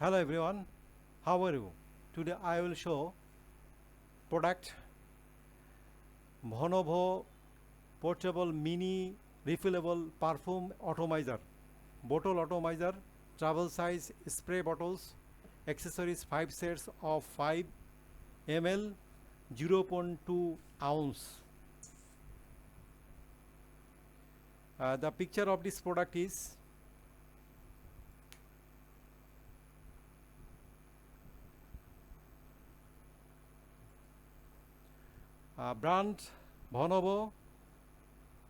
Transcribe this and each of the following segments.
Hello everyone, how are you? Today I will show product VONOVO portable mini refillable perfume atomizer, bottle atomizer, travel size spray bottles, accessories 5 sets of 5 ml, 0.2 ounce. The picture of this product is brand VONOVO,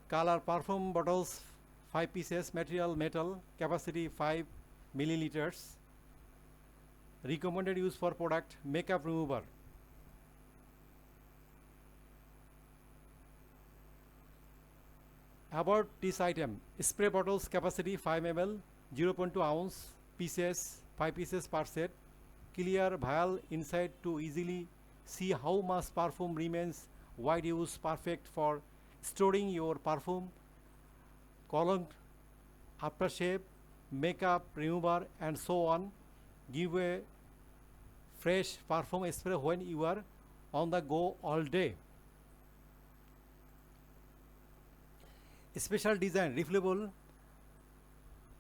color perfume bottles 5 pieces, material metal, capacity 5 milliliters, recommended use for product makeup remover. About this item, spray bottles capacity 5 ml, 0.2 ounce, pieces 5 pieces per set, clear vial inside to easily see how much perfume remains, wide use, perfect for storing your perfume, cologne, aftershave, makeup remover and so on. Give a fresh perfume spray when you are on the go all day. Special design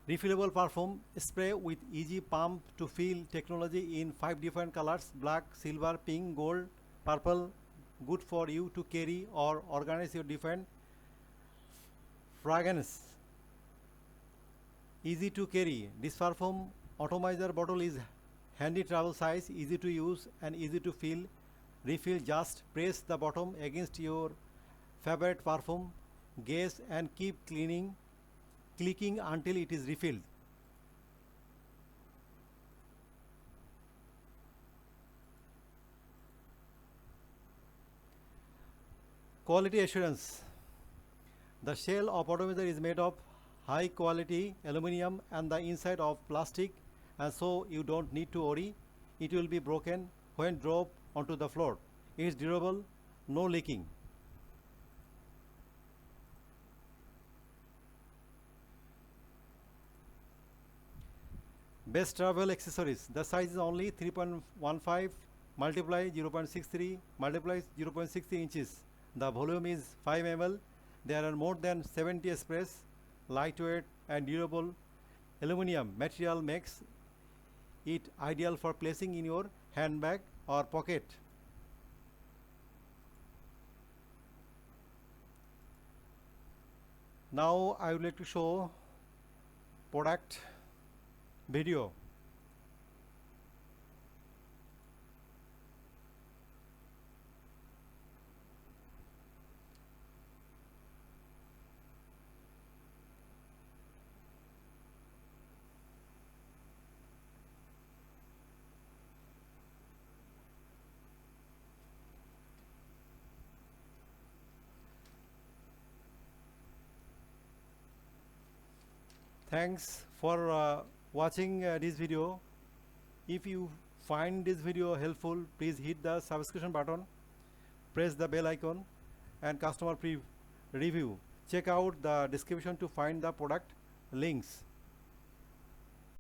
refillable perfume spray with easy pump to fill, technology in 5 different colors: black, silver, pink, gold, purple. Good for you to carry or organize your different fragrance. Easy to carry. This perfume atomizer bottle is handy, travel size, easy to use and easy to fill. Refill, just press the bottom against your favorite perfume, gaze and keep clicking until it is refilled. Quality assurance. The shell of atomizer is made of high quality aluminum and the inside of plastic, and so you don't need to worry it will be broken when dropped onto the floor. It is durable, no leaking. Best travel accessories. The size is only 3.15 multiply 0.63 multiply 0.63 inches. The volume is 5 ml. There are more than 70 sprays. Lightweight and durable aluminum material makes it ideal for placing in your handbag or pocket. Now I would like to show product video. Thanks for watching this video. If you find this video helpful, please hit the subscription button, press the bell icon and customer review. Check out the description to find the product links.